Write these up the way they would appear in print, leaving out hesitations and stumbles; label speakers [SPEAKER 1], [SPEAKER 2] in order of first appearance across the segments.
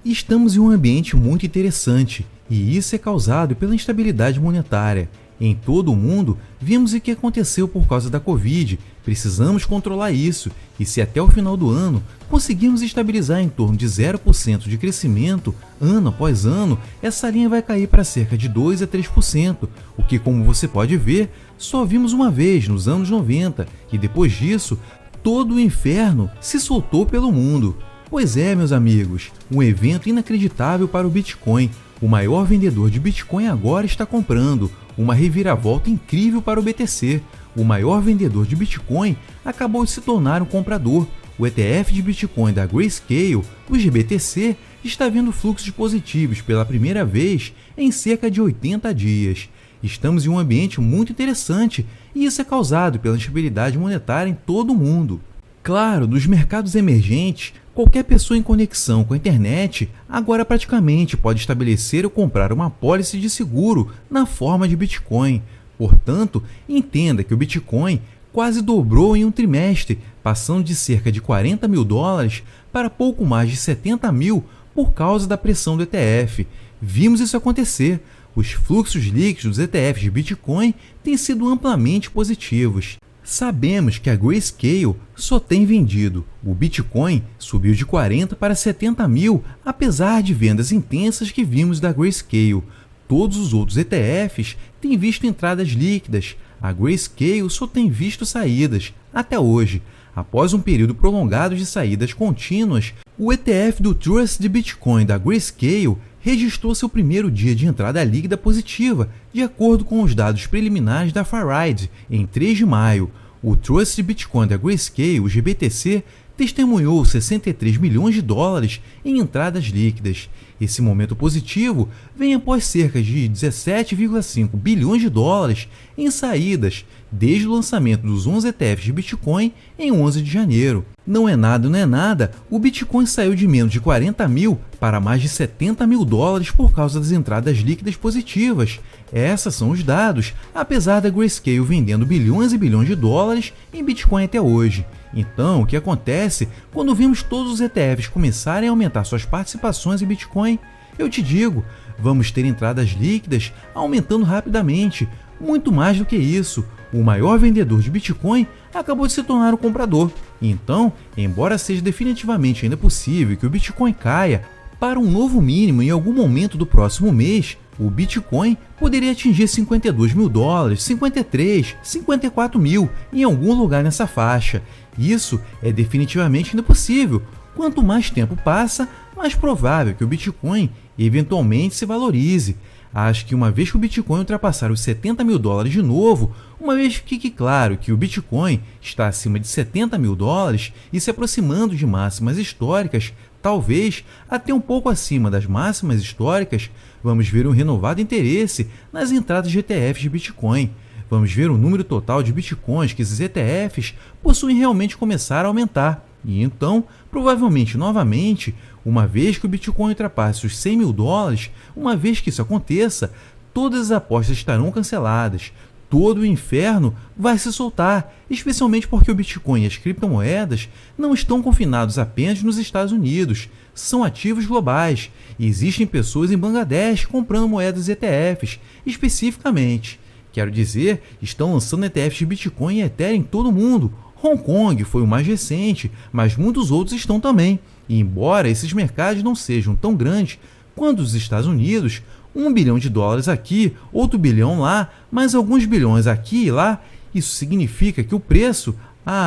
[SPEAKER 1] Estamos em um ambiente muito interessante, e isso é causado pela instabilidade monetária. Em todo o mundo, vimos o que aconteceu por causa da Covid. Precisamos controlar isso, e se até o final do ano conseguirmos estabilizar em torno de 0% de crescimento, ano após ano, essa linha vai cair para cerca de 2 a 3%, o que, como você pode ver, só vimos uma vez nos anos 90, e depois disso, todo o inferno se soltou pelo mundo. Pois é, meus amigos, um evento inacreditável para o Bitcoin. O maior vendedor de Bitcoin agora está comprando, uma reviravolta incrível para o BTC. O maior vendedor de Bitcoin acabou de se tornar um comprador. O ETF de Bitcoin da Grayscale, o GBTC, está vendo fluxos positivos pela primeira vez em cerca de 80 dias. Estamos em um ambiente muito interessante e isso é causado pela instabilidade monetária em todo o mundo. Claro, nos mercados emergentes, qualquer pessoa em conexão com a internet agora praticamente pode estabelecer ou comprar uma apólice de seguro na forma de Bitcoin. Portanto, entenda que o Bitcoin quase dobrou em um trimestre, passando de cerca de 40 mil dólares para pouco mais de 70 mil por causa da pressão do ETF. Vimos isso acontecer. Os fluxos líquidos dos ETFs de Bitcoin têm sido amplamente positivos. Sabemos que a Grayscale só tem vendido. O Bitcoin subiu de 40 para 70 mil, apesar de vendas intensas que vimos da Grayscale. Todos os outros ETFs têm visto entradas líquidas. A Grayscale só tem visto saídas, até hoje. Após um período prolongado de saídas contínuas, o ETF do Trust de Bitcoin da Grayscale registrou seu primeiro dia de entrada líquida positiva, de acordo com os dados preliminares da Faride, em 3 de maio. O Trust de Bitcoin da Grayscale, o GBTC, testemunhou 63 milhões de dólares em entradas líquidas. Esse momento positivo vem após cerca de 17,5 bilhões de dólares em saídas desde o lançamento dos 11 ETFs de Bitcoin em 11 de janeiro. Não é nada, o Bitcoin saiu de menos de 40 mil para mais de 70 mil dólares por causa das entradas líquidas positivas. Esses são os dados, apesar da Grayscale vendendo bilhões e bilhões de dólares em Bitcoin até hoje. Então, o que acontece quando vemos todos os ETFs começarem a aumentar suas participações em Bitcoin? Eu te digo, vamos ter entradas líquidas aumentando rapidamente. Muito mais do que isso, o maior vendedor de Bitcoin acabou de se tornar um comprador. Então, embora seja definitivamente ainda possível que o Bitcoin caia para um novo mínimo em algum momento do próximo mês, o Bitcoin poderia atingir 52 mil dólares, 53, 54 mil em algum lugar nessa faixa. Isso é definitivamente ainda possível. Quanto mais tempo passa, mais provável que o Bitcoin eventualmente se valorize. Acho que uma vez que o Bitcoin ultrapassar os 70 mil dólares de novo, uma vez que fique claro que o Bitcoin está acima de 70 mil dólares e se aproximando de máximas históricas, talvez até um pouco acima das máximas históricas, vamos ver um renovado interesse nas entradas de ETFs de Bitcoin. Vamos ver o número total de Bitcoins que esses ETFs possuem realmente começar a aumentar. E então, provavelmente novamente, uma vez que o Bitcoin ultrapasse os 100 mil dólares, uma vez que isso aconteça, todas as apostas estarão canceladas. Todo o inferno vai se soltar, especialmente porque o Bitcoin e as criptomoedas não estão confinados apenas nos Estados Unidos, são ativos globais e existem pessoas em Bangladesh comprando moedas ETFs, especificamente. Quero dizer, estão lançando ETFs de Bitcoin e Ethereum em todo o mundo. Hong Kong foi o mais recente, mas muitos outros estão também. E embora esses mercados não sejam tão grandes quanto os Estados Unidos, 1 bilhão de dólares aqui, outro bilhão lá, mais alguns bilhões aqui e lá, isso significa que o preço,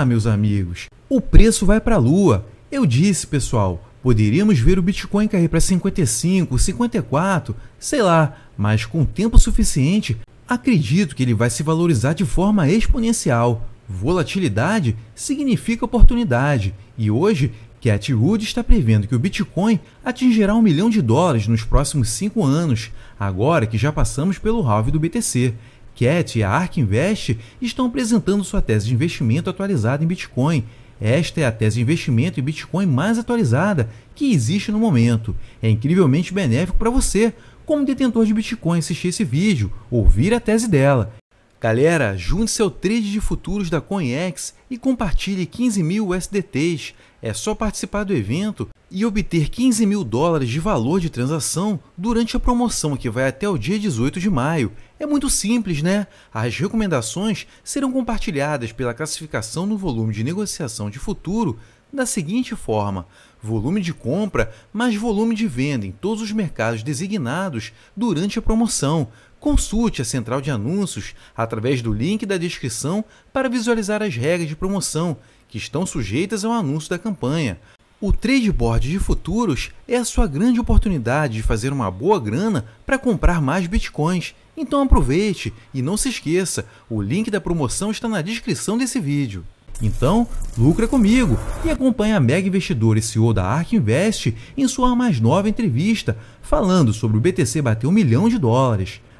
[SPEAKER 1] meus amigos, o preço vai para a lua. Eu disse, pessoal, poderíamos ver o Bitcoin cair para 55, 54, sei lá, mas com tempo suficiente, acredito que ele vai se valorizar de forma exponencial. Volatilidade significa oportunidade, e hoje Cathie Wood está prevendo que o Bitcoin atingirá 1 milhão de dólares nos próximos 5 anos, agora que já passamos pelo halving do BTC. Cathie e a ARK Invest estão apresentando sua tese de investimento atualizada em Bitcoin. Esta é a tese de investimento em Bitcoin mais atualizada que existe no momento. É incrivelmente benéfico para você, como detentor de Bitcoin, assistir esse vídeo, ouvir a tese dela. Galera, junte-se ao trade de futuros da CoinEx e compartilhe 15 mil USDTs. É só participar do evento e obter 15 mil dólares de valor de transação durante a promoção que vai até o dia 18 de maio. É muito simples, né? As recomendações serão compartilhadas pela classificação no volume de negociação de futuro da seguinte forma: volume de compra mais volume de venda em todos os mercados designados durante a promoção. Consulte a central de anúncios através do link da descrição para visualizar as regras de promoção, que estão sujeitas ao anúncio da campanha. O trade board de futuros é a sua grande oportunidade de fazer uma boa grana para comprar mais bitcoins. Então aproveite e não se esqueça, o link da promoção está na descrição desse vídeo. Então, lucra comigo e acompanhe a mega investidora e CEO da ARK Invest em sua mais nova entrevista, falando sobre o BTC bater $1 milhão.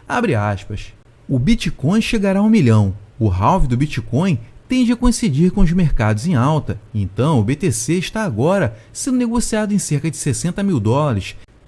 [SPEAKER 1] Abre aspas. O Bitcoin chegará a 1 milhão. O halving do Bitcoin tende a coincidir com os mercados em alta. Então, o BTC está agora sendo negociado em cerca de $60 mil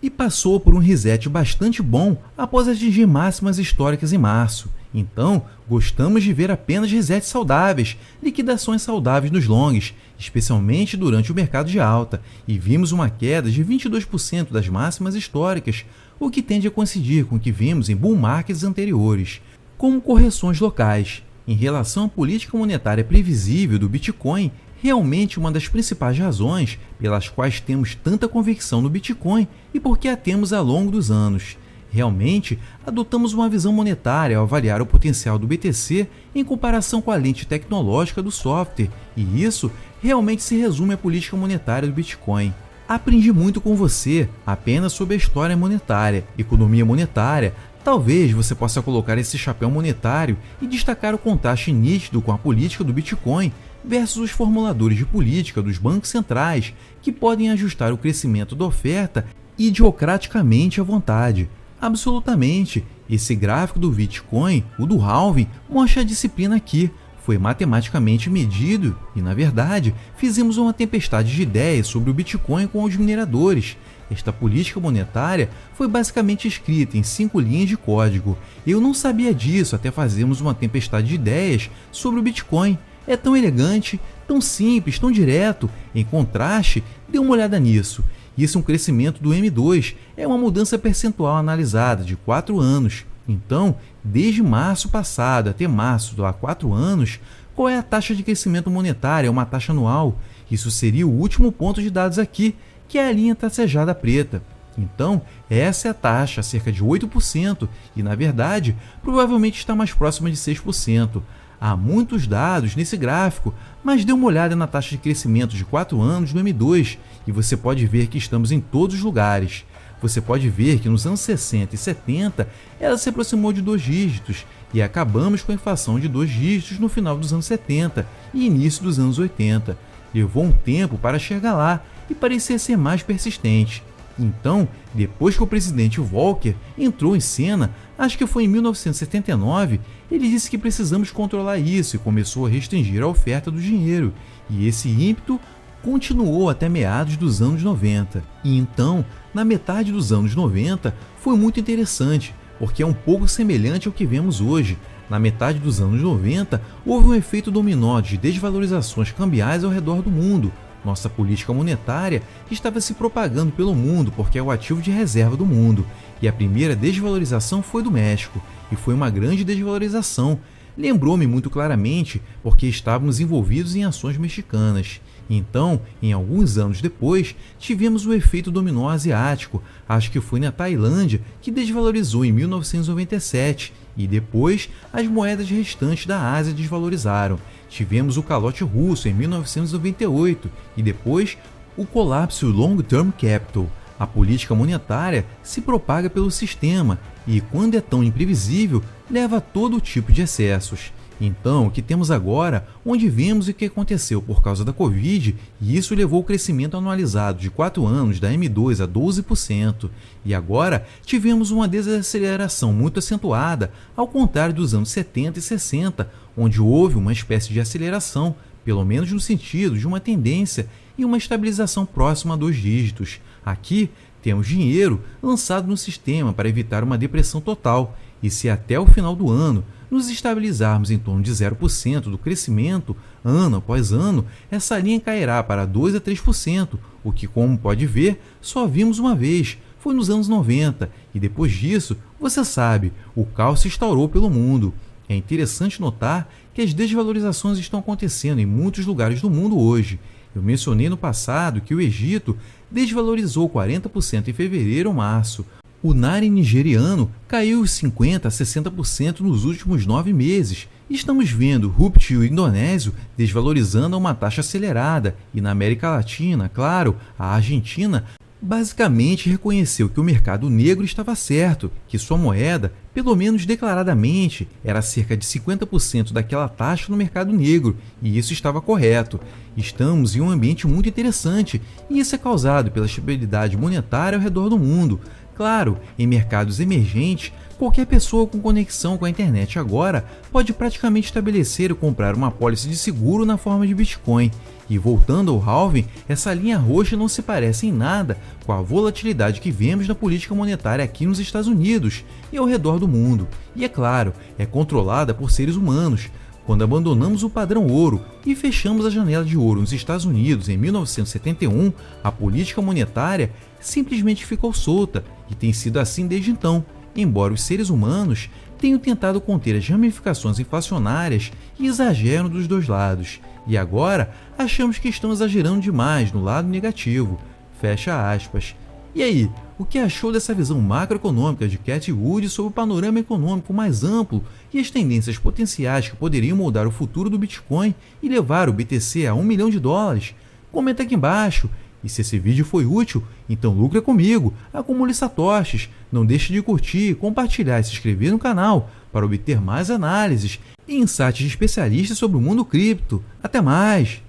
[SPEAKER 1] e passou por um reset bastante bom após atingir máximas históricas em março. Então, gostamos de ver apenas resets saudáveis, liquidações saudáveis nos longs, especialmente durante o mercado de alta, e vimos uma queda de 22% das máximas históricas, o que tende a coincidir com o que vimos em bull markets anteriores. Como correções locais, em relação à política monetária previsível do Bitcoin, realmente uma das principais razões pelas quais temos tanta convicção no Bitcoin e porque a temos ao longo dos anos. Realmente, adotamos uma visão monetária ao avaliar o potencial do BTC em comparação com a lente tecnológica do software, e isso realmente se resume à política monetária do Bitcoin. Aprendi muito com você apenas sobre a história monetária, economia monetária. Talvez você possa colocar esse chapéu monetário e destacar o contraste nítido com a política do Bitcoin versus os formuladores de política dos bancos centrais, que podem ajustar o crescimento da oferta idiocraticamente à vontade. Absolutamente, esse gráfico do Bitcoin, o do halving, mostra a disciplina aqui. Foi matematicamente medido e, na verdade, fizemos uma tempestade de ideias sobre o Bitcoin com os mineradores. Esta política monetária foi basicamente escrita em 5 linhas de código. Eu não sabia disso até fazermos uma tempestade de ideias sobre o Bitcoin. É tão elegante, tão simples, tão direto. Em contraste, dê uma olhada nisso. Isso é um crescimento do M2, é uma mudança percentual analisada de 4 anos. Então, desde março passado até março há 4 anos, qual é a taxa de crescimento monetário? É uma taxa anual. Isso seria o último ponto de dados aqui, que é a linha tracejada preta. Então, essa é a taxa, cerca de 8%, e na verdade, provavelmente está mais próxima de 6%. Há muitos dados nesse gráfico, mas dê uma olhada na taxa de crescimento de 4 anos do M2 e você pode ver que estamos em todos os lugares. Você pode ver que nos anos 60 e 70 ela se aproximou de 2 dígitos e acabamos com a inflação de 2 dígitos no final dos anos 70 e início dos anos 80. Levou um tempo para chegar lá e parecia ser mais persistente. Então, depois que o presidente Volcker entrou em cena, acho que foi em 1979, ele disse que precisamos controlar isso e começou a restringir a oferta do dinheiro, e esse ímpeto continuou até meados dos anos 90. E então, na metade dos anos 90, foi muito interessante, porque é um pouco semelhante ao que vemos hoje. Na metade dos anos 90, houve um efeito dominó de desvalorizações cambiais ao redor do mundo. Nossa política monetária estava se propagando pelo mundo porque é o ativo de reserva do mundo, e a primeira desvalorização foi do México, e foi uma grande desvalorização. Lembrou-me muito claramente porque estávamos envolvidos em ações mexicanas. Então, em alguns anos depois, tivemos o efeito dominó asiático, acho que foi na Tailândia, que desvalorizou em 1997, e depois as moedas restantes da Ásia desvalorizaram. Tivemos o calote russo em 1998 e depois o colapso Long Term Capital. A política monetária se propaga pelo sistema e, quando é tão imprevisível, leva a todo tipo de excessos. Então, o que temos agora, onde vemos o que aconteceu por causa da Covid, e isso levou o crescimento anualizado de 4 anos da M2 a 12%, e agora tivemos uma desaceleração muito acentuada, ao contrário dos anos 70 e 60, onde houve uma espécie de aceleração, pelo menos no sentido de uma tendência e uma estabilização próxima a 2 dígitos. Aqui, temos dinheiro lançado no sistema para evitar uma depressão total, e se até o final do ano nos estabilizarmos em torno de 0% do crescimento, ano após ano, essa linha cairá para 2 a 3%, o que, como pode ver, só vimos uma vez, foi nos anos 90, e depois disso, você sabe, o caos se instaurou pelo mundo. É interessante notar que as desvalorizações estão acontecendo em muitos lugares do mundo hoje. Eu mencionei no passado que o Egito desvalorizou 40% em fevereiro ou março. O Naira nigeriano caiu 50% a 60% nos últimos 9 meses. Estamos vendo Rupiah e o indonésio desvalorizando a uma taxa acelerada. E na América Latina, claro, a Argentina basicamente reconheceu que o mercado negro estava certo, que sua moeda, pelo menos declaradamente, era cerca de 50% daquela taxa no mercado negro, e isso estava correto. Estamos em um ambiente muito interessante, e isso é causado pela estabilidade monetária ao redor do mundo. Claro, em mercados emergentes, qualquer pessoa com conexão com a internet agora pode praticamente estabelecer ou comprar uma apólice de seguro na forma de Bitcoin. E voltando ao halving, essa linha roxa não se parece em nada com a volatilidade que vemos na política monetária aqui nos Estados Unidos e ao redor do mundo. E é claro, é controlada por seres humanos. Quando abandonamos o padrão ouro e fechamos a janela de ouro nos Estados Unidos em 1971, a política monetária simplesmente ficou solta e tem sido assim desde então, embora os seres humanos tenham tentado conter as ramificações inflacionárias e exageram dos dois lados. E agora achamos que estão exagerando demais no lado negativo. Fecha aspas. E aí, o que achou dessa visão macroeconômica de Cathie Wood sobre o panorama econômico mais amplo e as tendências potenciais que poderiam moldar o futuro do Bitcoin e levar o BTC a $1 milhão? Comenta aqui embaixo. E se esse vídeo foi útil, então lucra comigo, acumule satoshis, não deixe de curtir, compartilhar e se inscrever no canal para obter mais análises e insights de especialistas sobre o mundo cripto. Até mais!